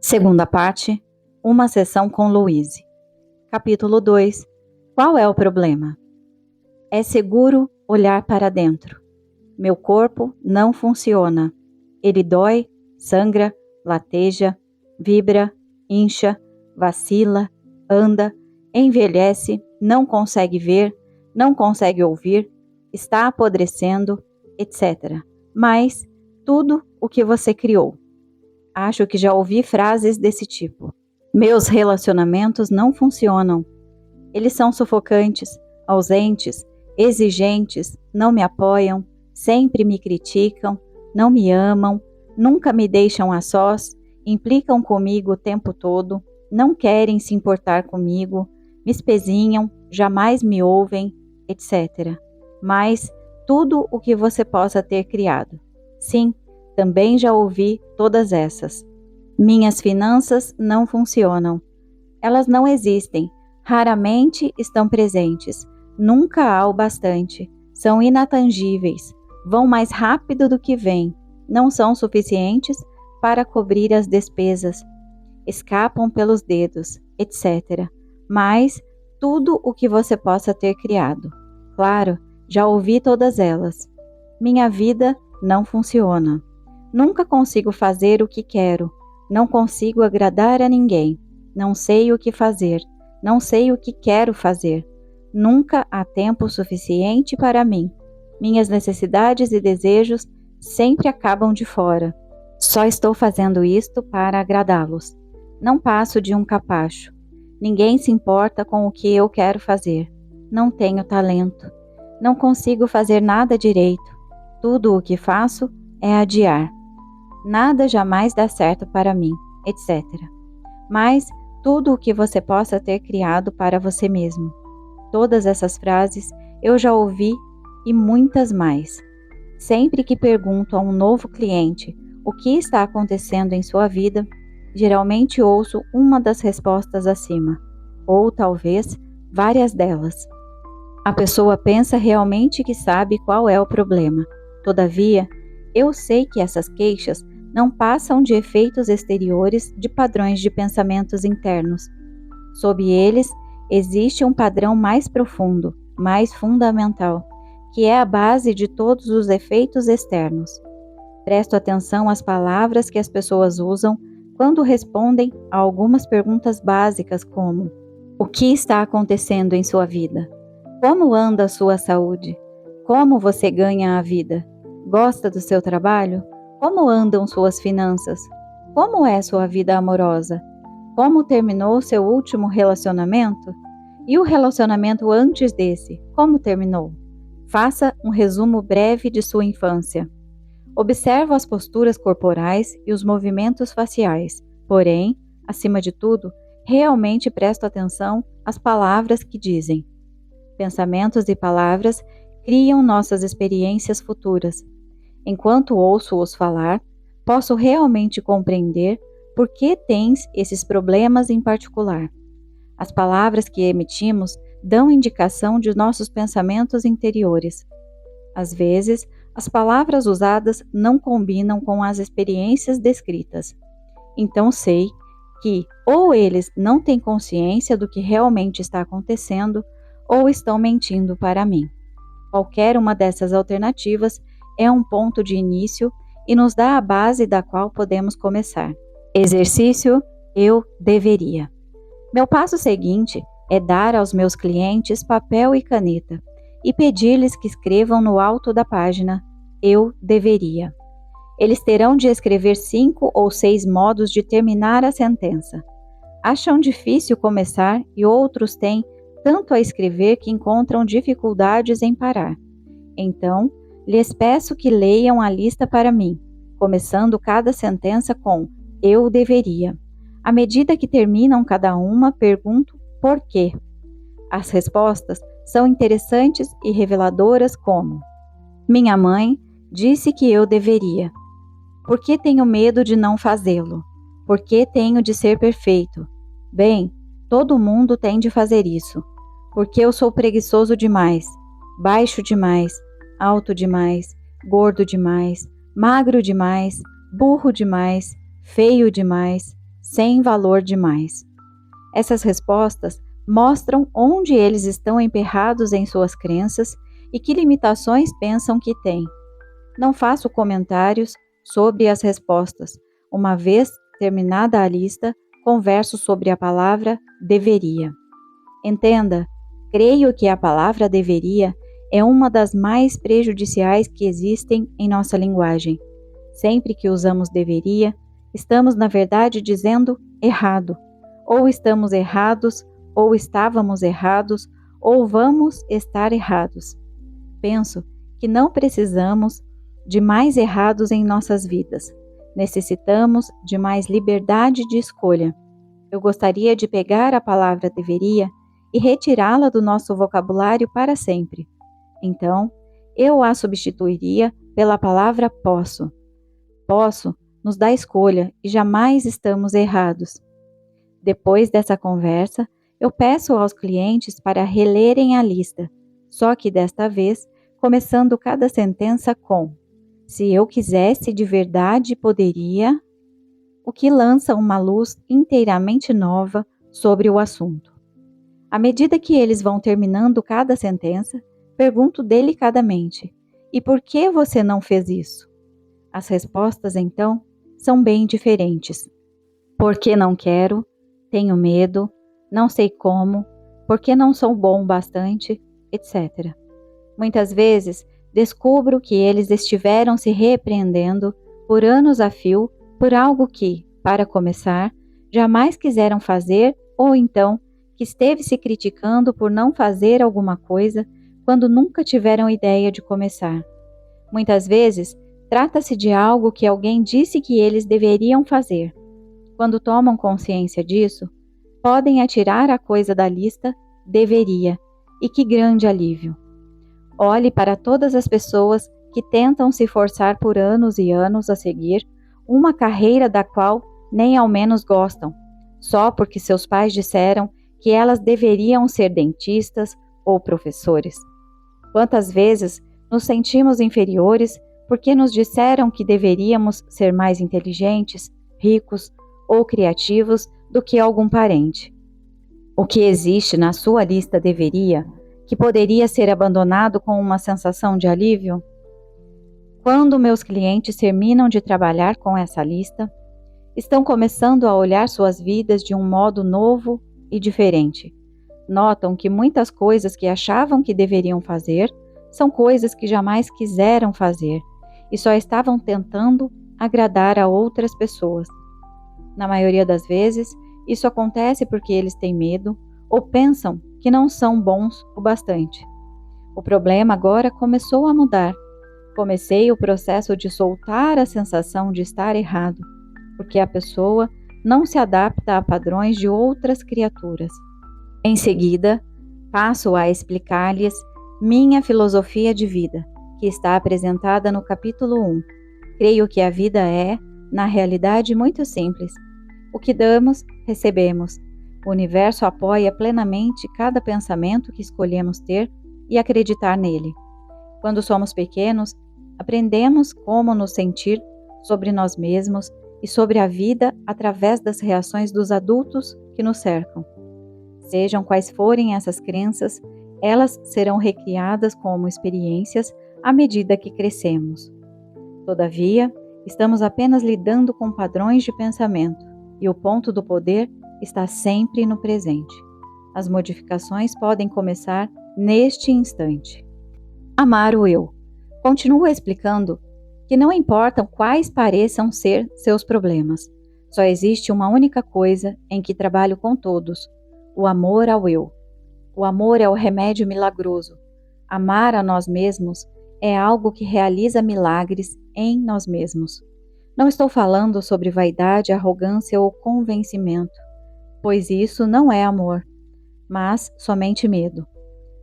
Segunda parte, uma sessão com Louise. Capítulo 2. Qual é o problema? É seguro olhar para dentro. Meu corpo não funciona. Ele dói, sangra, lateja, vibra, incha, vacila, anda, envelhece, não consegue ver, não consegue ouvir, está apodrecendo, etc. Mas tudo o que você criou. Acho que já ouvi frases desse tipo. Meus relacionamentos não funcionam. Eles são sufocantes, ausentes, exigentes, não me apoiam, sempre me criticam, não me amam, nunca me deixam a sós, implicam comigo o tempo todo, não querem se importar comigo, me espezinham, jamais me ouvem, etc. Mas tudo o que você possa ter criado. Sim, também já ouvi todas essas. Minhas finanças não funcionam. Elas não existem, raramente estão presentes, nunca há o bastante, são inatangíveis, vão mais rápido do que vêm, não são suficientes para cobrir as despesas, escapam pelos dedos, etc. Mas tudo o que você possa ter criado. Claro, já ouvi todas elas. Minha vida não funciona. Nunca consigo fazer o que quero. Não consigo agradar a ninguém. Não sei o que fazer. Não sei o que quero fazer. Nunca há tempo suficiente para mim. Minhas necessidades e desejos sempre acabam de fora. Só estou fazendo isto para agradá-los. Não passo de um capacho. Ninguém se importa com o que eu quero fazer. Não tenho talento. Não consigo fazer nada direito. Tudo o que faço é adiar. Nada jamais dá certo para mim, etc. Mas tudo o que você possa ter criado para você mesmo. Todas essas frases eu já ouvi e muitas mais. Sempre que pergunto a um novo cliente o que está acontecendo em sua vida, geralmente ouço uma das respostas acima, ou talvez várias delas. A pessoa pensa realmente que sabe qual é o problema. Todavia, eu sei que essas queixas não passam de efeitos exteriores de padrões de pensamentos internos. Sob eles, existe um padrão mais profundo, mais fundamental, que é a base de todos os efeitos externos. Presto atenção às palavras que as pessoas usam quando respondem a algumas perguntas básicas como: o que está acontecendo em sua vida? Como anda a sua saúde? Como você ganha a vida? Gosta do seu trabalho? Como andam suas finanças? Como é sua vida amorosa? Como terminou seu último relacionamento? E o relacionamento antes desse, como terminou? Faça um resumo breve de sua infância. Observo as posturas corporais e os movimentos faciais, porém, acima de tudo, realmente presto atenção às palavras que dizem. Pensamentos e palavras criam nossas experiências futuras. Enquanto ouço-os falar, posso realmente compreender por que tens esses problemas em particular. As palavras que emitimos dão indicação de nossos pensamentos interiores. Às vezes, as palavras usadas não combinam com as experiências descritas. Então sei que ou eles não têm consciência do que realmente está acontecendo, ou estão mentindo para mim. Qualquer uma dessas alternativas é um ponto de início e nos dá a base da qual podemos começar. Exercício: eu deveria. Meu passo seguinte é dar aos meus clientes papel e caneta e pedir-lhes que escrevam no alto da página: eu deveria. Eles terão de escrever 5 ou 6 modos de terminar a sentença. Acham difícil começar e outros têm tanto a escrever que encontram dificuldades em parar. Então, lhes peço que leiam a lista para mim, começando cada sentença com eu deveria. À medida que terminam cada uma, pergunto por quê. As respostas são interessantes e reveladoras como: minha mãe disse que eu deveria. Por que tenho medo de não fazê-lo? Por que tenho de ser perfeito? Bem, todo mundo tem de fazer isso. Porque eu sou preguiçoso demais, baixo demais, alto demais, gordo demais, magro demais, burro demais, feio demais, sem valor demais. Essas respostas mostram onde eles estão emperrados em suas crenças e que limitações pensam que têm. Não faço comentários sobre as respostas. Uma vez terminada a lista, converso sobre a palavra deveria. Entenda, creio que a palavra deveria é uma das mais prejudiciais que existem em nossa linguagem. Sempre que usamos deveria, estamos na verdade dizendo errado. Ou estamos errados, ou estávamos errados, ou vamos estar errados. Penso que não precisamos de mais errados em nossas vidas. Necessitamos de mais liberdade de escolha. Eu gostaria de pegar a palavra deveria e retirá-la do nosso vocabulário para sempre. Então, eu a substituiria pela palavra posso. Posso nos dá escolha e jamais estamos errados. Depois dessa conversa, eu peço aos clientes para relerem a lista, só que desta vez, começando cada sentença com se eu quisesse de verdade poderia, o que lança uma luz inteiramente nova sobre o assunto. À medida que eles vão terminando cada sentença, pergunto delicadamente: e por que você não fez isso? As respostas, então, são bem diferentes. Porque não quero, tenho medo, não sei como, porque não sou bom bastante, etc. Muitas vezes, descubro que eles estiveram se repreendendo por anos a fio por algo que, para começar, jamais quiseram fazer ou então que esteve se criticando por não fazer alguma coisa quando nunca tiveram ideia de começar. Muitas vezes, trata-se de algo que alguém disse que eles deveriam fazer. Quando tomam consciência disso, podem atirar a coisa da lista deveria, e que grande alívio. Olhe para todas as pessoas que tentam se forçar por anos e anos a seguir uma carreira da qual nem ao menos gostam, só porque seus pais disseram que elas deveriam ser dentistas ou professores. Quantas vezes nos sentimos inferiores porque nos disseram que deveríamos ser mais inteligentes, ricos ou criativos do que algum parente? O que existe na sua lista deveria, que poderia ser abandonado com uma sensação de alívio? Quando meus clientes terminam de trabalhar com essa lista, estão começando a olhar suas vidas de um modo novo e diferente. Notam que muitas coisas que achavam que deveriam fazer são coisas que jamais quiseram fazer e só estavam tentando agradar a outras pessoas. Na maioria das vezes, isso acontece porque eles têm medo ou pensam que não são bons o bastante. O problema agora começou a mudar. Comecei o processo de soltar a sensação de estar errado, porque a pessoa não se adapta a padrões de outras criaturas. Em seguida, passo a explicar-lhes minha filosofia de vida, que está apresentada no capítulo 1. Creio que a vida é, na realidade, muito simples. O que damos, recebemos. O universo apoia plenamente cada pensamento que escolhemos ter e acreditar nele. Quando somos pequenos, aprendemos como nos sentir sobre nós mesmos e sobre a vida através das reações dos adultos que nos cercam. Sejam quais forem essas crenças, elas serão recriadas como experiências à medida que crescemos. Todavia, estamos apenas lidando com padrões de pensamento e o ponto do poder está sempre no presente. As modificações podem começar neste instante. Amar o eu. Continuo explicando que não importam quais pareçam ser seus problemas. Só existe uma única coisa em que trabalho com todos: o amor ao eu. O amor é o remédio milagroso. Amar a nós mesmos é algo que realiza milagres em nós mesmos. Não estou falando sobre vaidade, arrogância ou convencimento, pois isso não é amor, mas somente medo.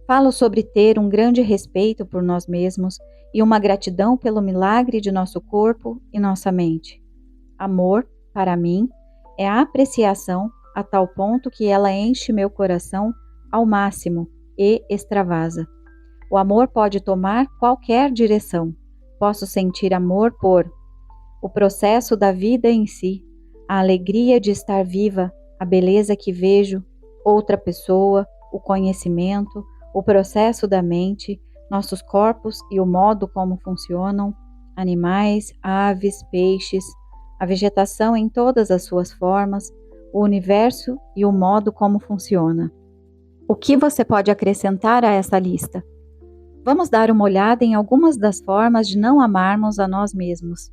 Falo sobre ter um grande respeito por nós mesmos e uma gratidão pelo milagre de nosso corpo e nossa mente. Amor, para mim, é a apreciação a tal ponto que ela enche meu coração ao máximo e extravasa. O amor pode tomar qualquer direção. Posso sentir amor por o processo da vida em si, a alegria de estar viva, a beleza que vejo, outra pessoa, o conhecimento, o processo da mente, nossos corpos e o modo como funcionam, animais, aves, peixes, a vegetação em todas as suas formas, o universo e o modo como funciona. O que você pode acrescentar a essa lista? Vamos dar uma olhada em algumas das formas de não amarmos a nós mesmos.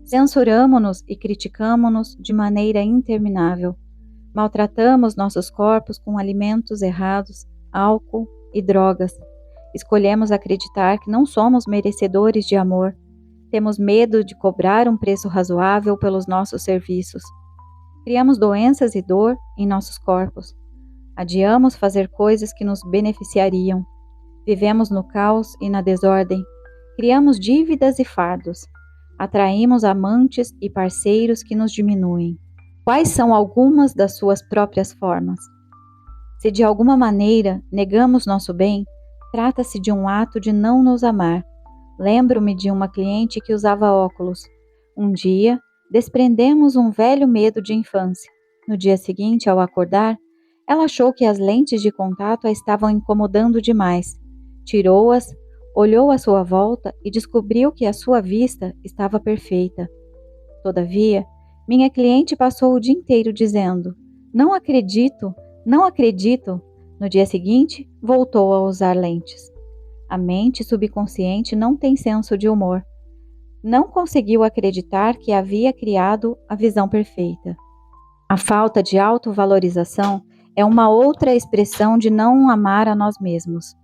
Censuramo-nos e criticamo-nos de maneira interminável. Maltratamos nossos corpos com alimentos errados, álcool e drogas. Escolhemos acreditar que não somos merecedores de amor. Temos medo de cobrar um preço razoável pelos nossos serviços. Criamos doenças e dor em nossos corpos. Adiamos fazer coisas que nos beneficiariam. Vivemos no caos e na desordem. Criamos dívidas e fardos. Atraímos amantes e parceiros que nos diminuem. Quais são algumas das suas próprias formas? Se de alguma maneira negamos nosso bem, trata-se de um ato de não nos amar. Lembro-me de uma cliente que usava óculos. Um dia, desprendemos um velho medo de infância. No dia seguinte, ao acordar, ela achou que as lentes de contato a estavam incomodando demais. Tirou-as, olhou à sua volta e descobriu que a sua vista estava perfeita. Todavia, minha cliente passou o dia inteiro dizendo: "Não acredito, não acredito." No dia seguinte, voltou a usar lentes. A mente subconsciente não tem senso de humor. Não conseguiu acreditar que havia criado a visão perfeita. A falta de autovalorização é uma outra expressão de não amar a nós mesmos.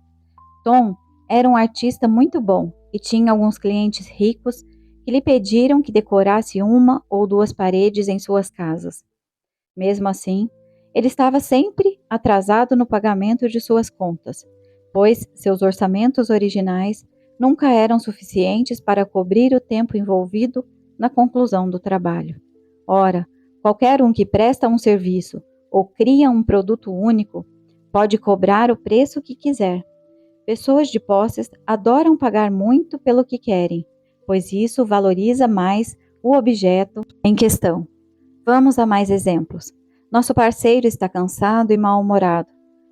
Tom era um artista muito bom e tinha alguns clientes ricos que lhe pediram que decorasse uma ou duas paredes em suas casas. Mesmo assim, ele estava sempre atrasado no pagamento de suas contas, pois seus orçamentos originais nunca eram suficientes para cobrir o tempo envolvido na conclusão do trabalho. Ora, qualquer um que presta um serviço ou cria um produto único pode cobrar o preço que quiser. Pessoas de posses adoram pagar muito pelo que querem, pois isso valoriza mais o objeto em questão. Vamos a mais exemplos. Nosso parceiro está cansado e mal-humorado.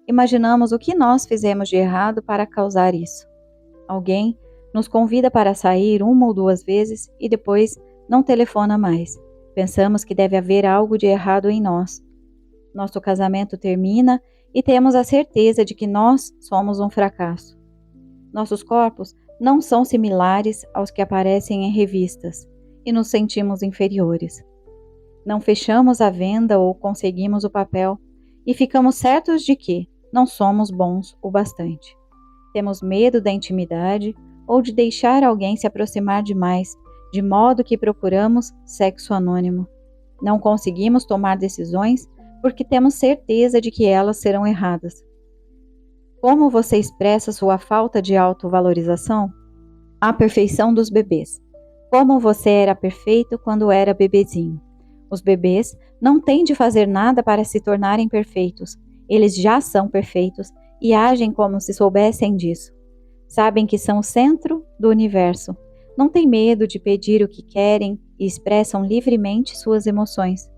Imaginamos o que nós fizemos de errado para causar isso. Alguém nos convida para sair uma ou duas vezes e depois não telefona mais. Pensamos que deve haver algo de errado em nós. Nosso casamento termina e temos a certeza de que nós somos um fracasso. Nossos corpos não são similares aos que aparecem em revistas e nos sentimos inferiores. Não fechamos a venda ou conseguimos o papel e ficamos certos de que não somos bons o bastante. Temos medo da intimidade ou de deixar alguém se aproximar demais, de modo que procuramos sexo anônimo. Não conseguimos tomar decisões porque temos certeza de que elas serão erradas. Como você expressa sua falta de autovalorização? A perfeição dos bebês. Como você era perfeito quando era bebezinho. Os bebês não têm de fazer nada para se tornarem perfeitos. Eles já são perfeitos e agem como se soubessem disso. Sabem que são o centro do universo. Não têm medo de pedir o que querem e expressam livremente suas emoções.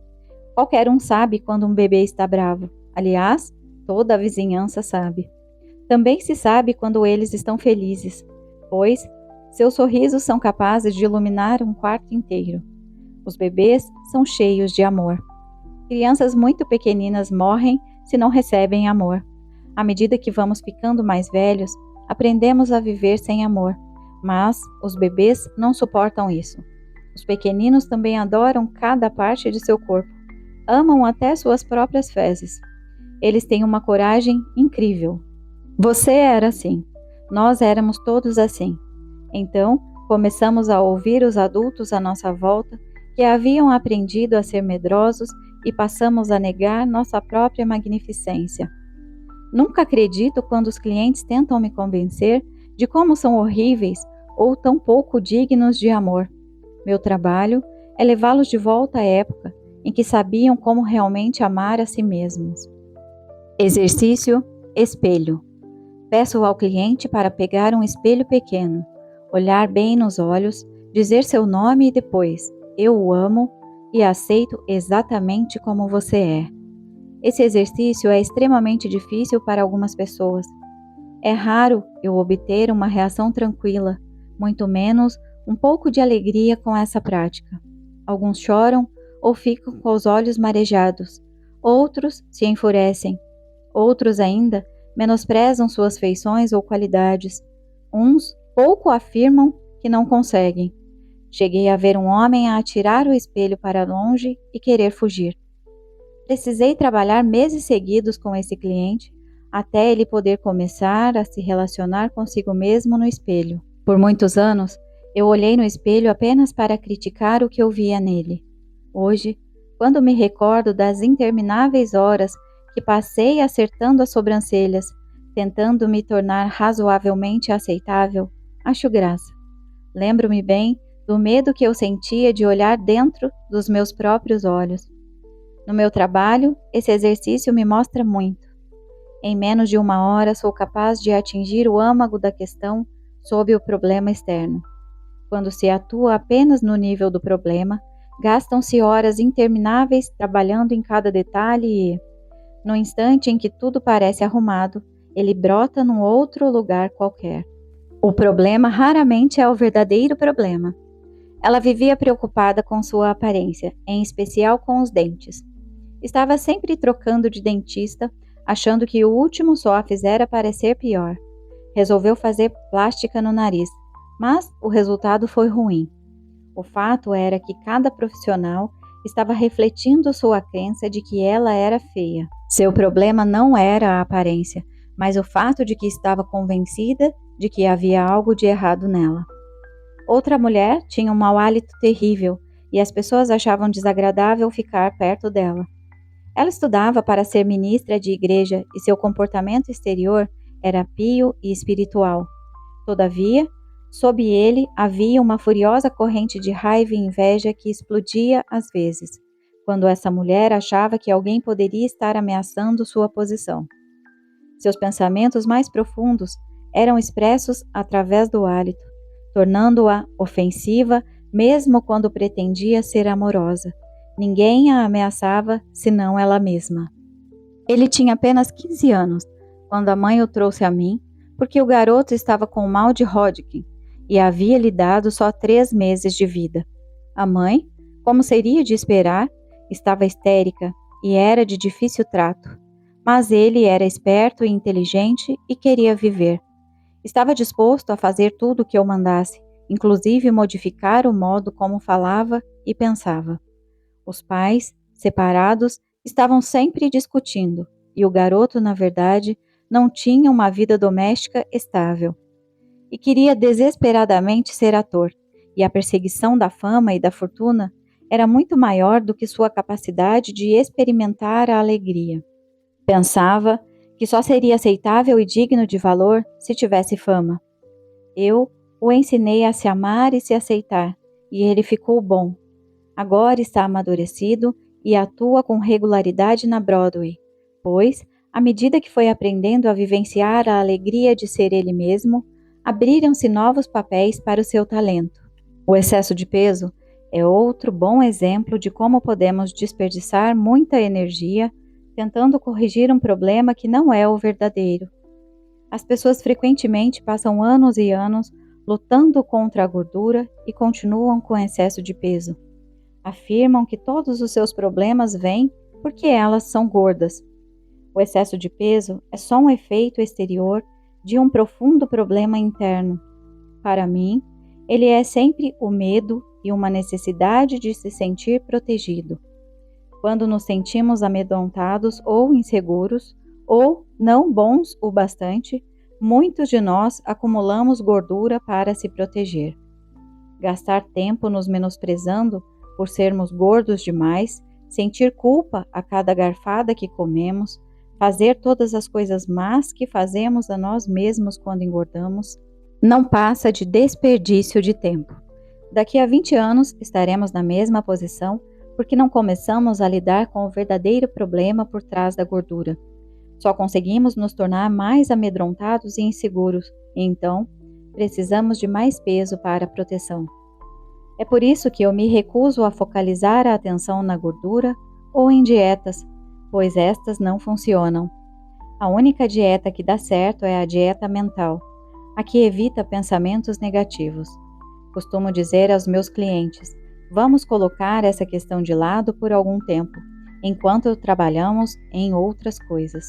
Qualquer um sabe quando um bebê está bravo. Aliás, toda a vizinhança sabe. Também se sabe quando eles estão felizes, pois seus sorrisos são capazes de iluminar um quarto inteiro. Os bebês são cheios de amor. Crianças muito pequeninas morrem se não recebem amor. À medida que vamos ficando mais velhos, aprendemos a viver sem amor, mas os bebês não suportam isso. Os pequeninos também adoram cada parte de seu corpo. Amam até suas próprias fezes. Eles têm uma coragem incrível. Você era assim. Nós éramos todos assim. Então, começamos a ouvir os adultos à nossa volta que haviam aprendido a ser medrosos e passamos a negar nossa própria magnificência. Nunca acredito quando os clientes tentam me convencer de como são horríveis ou tão pouco dignos de amor. Meu trabalho é levá-los de volta à época em que sabiam como realmente amar a si mesmos. Exercício espelho. Peço ao cliente para pegar um espelho pequeno, olhar bem nos olhos, dizer seu nome e depois, eu o amo, e aceito exatamente como você é. Esse exercício é extremamente difícil para algumas pessoas. É raro eu obter uma reação tranquila, muito menos um pouco de alegria com essa prática. Alguns choram ou ficam com os olhos marejados, outros se enfurecem, outros ainda menosprezam suas feições ou qualidades. Uns pouco afirmam que não conseguem. Cheguei a ver um homem a atirar o espelho para longe e querer fugir. Precisei trabalhar meses seguidos com esse cliente até ele poder começar a se relacionar consigo mesmo no espelho. Por muitos anos, eu olhei no espelho apenas para criticar o que eu via nele. Hoje, quando me recordo das intermináveis horas que passei acertando as sobrancelhas, tentando me tornar razoavelmente aceitável, acho graça. Lembro-me bem do medo que eu sentia de olhar dentro dos meus próprios olhos. No meu trabalho, esse exercício me mostra muito. Em menos de uma hora sou capaz de atingir o âmago da questão sob o problema externo. Quando se atua apenas no nível do problema, gastam-se horas intermináveis trabalhando em cada detalhe e, no instante em que tudo parece arrumado, ele brota num outro lugar qualquer. O problema raramente é o verdadeiro problema. Ela vivia preocupada com sua aparência, em especial com os dentes. Estava sempre trocando de dentista, achando que o último só a fizera parecer pior. Resolveu fazer plástica no nariz, mas o resultado foi ruim. O fato era que cada profissional estava refletindo sua crença de que ela era feia. Seu problema não era a aparência, mas o fato de que estava convencida de que havia algo de errado nela. Outra mulher tinha um mau hálito terrível e as pessoas achavam desagradável ficar perto dela. Ela estudava para ser ministra de igreja e seu comportamento exterior era pio e espiritual. Todavia, sob ele havia uma furiosa corrente de raiva e inveja que explodia às vezes, quando essa mulher achava que alguém poderia estar ameaçando sua posição. Seus pensamentos mais profundos eram expressos através do hálito, tornando-a ofensiva mesmo quando pretendia ser amorosa. Ninguém a ameaçava senão ela mesma. Ele tinha apenas 15 anos, quando a mãe o trouxe a mim, porque o garoto estava com o mal de Hodgkin e havia-lhe dado só 3 meses de vida. A mãe, como seria de esperar, estava histérica e era de difícil trato. Mas ele era esperto e inteligente e queria viver. Estava disposto a fazer tudo o que eu mandasse, inclusive modificar o modo como falava e pensava. Os pais, separados, estavam sempre discutindo, e o garoto, na verdade, não tinha uma vida doméstica estável. E queria desesperadamente ser ator, e a perseguição da fama e da fortuna era muito maior do que sua capacidade de experimentar a alegria. Pensava que só seria aceitável e digno de valor se tivesse fama. Eu o ensinei a se amar e se aceitar, e ele ficou bom. Agora está amadurecido e atua com regularidade na Broadway, pois, à medida que foi aprendendo a vivenciar a alegria de ser ele mesmo, abriram-se novos papéis para o seu talento. O excesso de peso é outro bom exemplo de como podemos desperdiçar muita energia tentando corrigir um problema que não é o verdadeiro. As pessoas frequentemente passam anos e anos lutando contra a gordura e continuam com excesso de peso. Afirmam que todos os seus problemas vêm porque elas são gordas. O excesso de peso é só um efeito exterior de um profundo problema interno. Para mim, ele é sempre o medo e uma necessidade de se sentir protegido. Quando nos sentimos amedrontados ou inseguros, ou não bons o bastante, muitos de nós acumulamos gordura para se proteger. Gastar tempo nos menosprezando por sermos gordos demais, sentir culpa a cada garfada que comemos, fazer todas as coisas más que fazemos a nós mesmos quando engordamos, não passa de desperdício de tempo. Daqui a 20 anos estaremos na mesma posição porque não começamos a lidar com o verdadeiro problema por trás da gordura. Só conseguimos nos tornar mais amedrontados e inseguros, e então precisamos de mais peso para a proteção. É por isso que eu me recuso a focalizar a atenção na gordura ou em dietas, pois estas não funcionam. A única dieta que dá certo é a dieta mental, a que evita pensamentos negativos. Costumo dizer aos meus clientes: vamos colocar essa questão de lado por algum tempo, enquanto trabalhamos em outras coisas.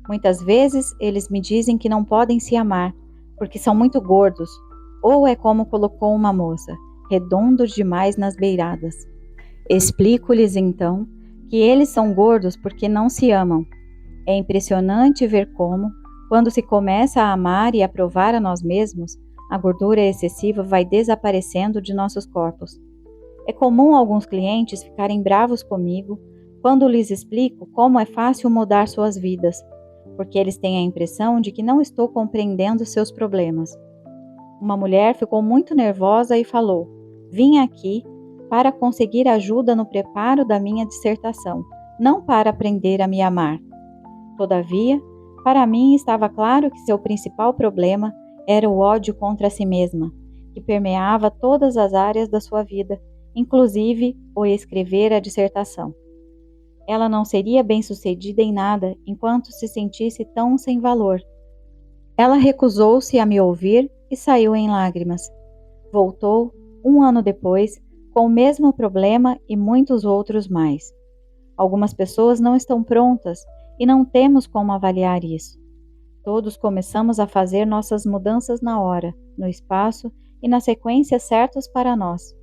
Muitas vezes eles me dizem que não podem se amar, porque são muito gordos, ou é como colocou uma moça, redondos demais nas beiradas. Explico-lhes então que eles são gordos porque não se amam. É impressionante ver como, quando se começa a amar e aprovar a nós mesmos, a gordura excessiva vai desaparecendo de nossos corpos. É comum alguns clientes ficarem bravos comigo quando lhes explico como é fácil mudar suas vidas, porque eles têm a impressão de que não estou compreendendo seus problemas. Uma mulher ficou muito nervosa e falou: vim aqui para conseguir ajuda no preparo da minha dissertação, não para aprender a me amar. Todavia, para mim estava claro que seu principal problema era o ódio contra si mesma, que permeava todas as áreas da sua vida, inclusive o escrever a dissertação. Ela não seria bem-sucedida em nada enquanto se sentisse tão sem valor. Ela recusou-se a me ouvir e saiu em lágrimas. Voltou, 1 ano depois, com o mesmo problema e muitos outros mais. Algumas pessoas não estão prontas e não temos como avaliar isso. Todos começamos a fazer nossas mudanças na hora, no espaço e na sequência certos para nós.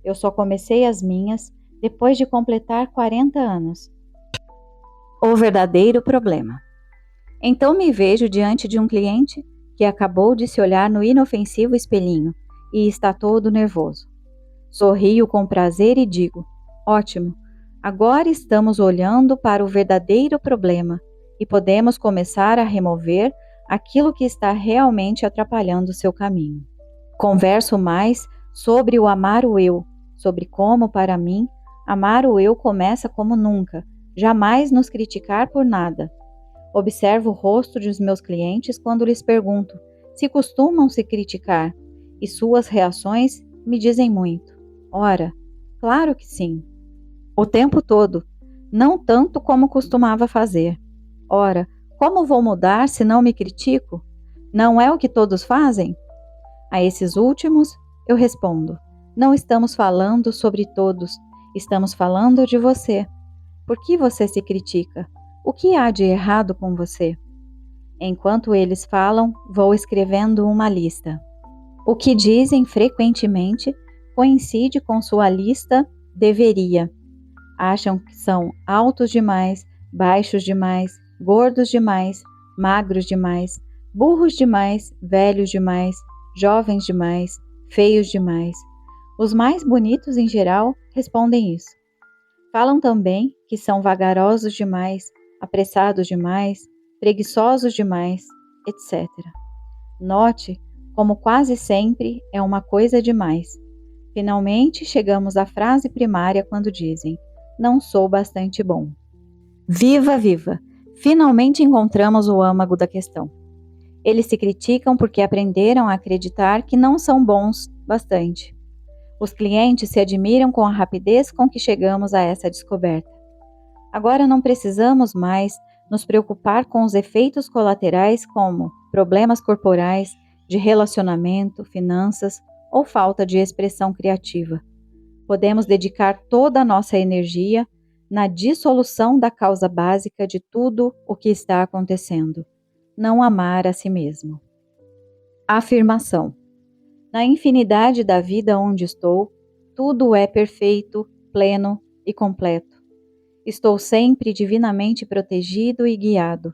Eu só comecei as minhas depois de completar 40 anos. O verdadeiro problema. Então me vejo diante de um cliente que acabou de se olhar no inofensivo espelhinho e está todo nervoso. Sorrio com prazer e digo: ótimo, agora estamos olhando para o verdadeiro problema e podemos começar a remover aquilo que está realmente atrapalhando o seu caminho. Converso mais sobre o amar o eu, sobre como, para mim, amar o eu começa como nunca, jamais nos criticar por nada. Observo o rosto dos meus clientes quando lhes pergunto se costumam se criticar, e suas reações me dizem muito. Ora, claro que sim. O tempo todo, não tanto como costumava fazer. Ora, como vou mudar se não me critico? Não é o que todos fazem? A esses últimos, eu respondo: não estamos falando sobre todos, estamos falando de você. Por que você se critica? O que há de errado com você? Enquanto eles falam, vou escrevendo uma lista. O que dizem frequentemente coincide com sua lista deveria. Acham que são altos demais, baixos demais, gordos demais, magros demais, burros demais, velhos demais, jovens demais, feios demais. Os mais bonitos em geral respondem isso. Falam também que são vagarosos demais, apressados demais, preguiçosos demais, etc. Note como quase sempre é uma coisa demais. Finalmente chegamos à frase primária quando dizem: não sou bastante bom. Viva, viva! Finalmente encontramos o âmago da questão. Eles se criticam porque aprenderam a acreditar que não são bons bastante. Os clientes se admiram com a rapidez com que chegamos a essa descoberta. Agora não precisamos mais nos preocupar com os efeitos colaterais como problemas corporais, de relacionamento, finanças ou falta de expressão criativa. Podemos dedicar toda a nossa energia na dissolução da causa básica de tudo o que está acontecendo: não amar a si mesmo. Afirmação: na infinidade da vida onde estou, tudo é perfeito, pleno e completo. Estou sempre divinamente protegido e guiado.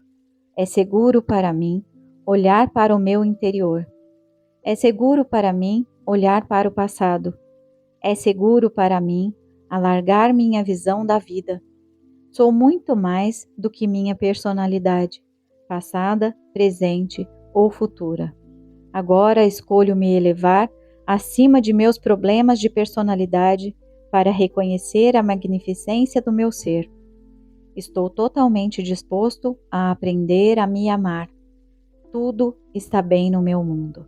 É seguro para mim olhar para o meu interior. É seguro para mim olhar para o passado. É seguro para mim alargar minha visão da vida. Sou muito mais do que minha personalidade, passada, presente ou futura. Agora escolho me elevar acima de meus problemas de personalidade para reconhecer a magnificência do meu ser. Estou totalmente disposto a aprender a me amar. Tudo está bem no meu mundo.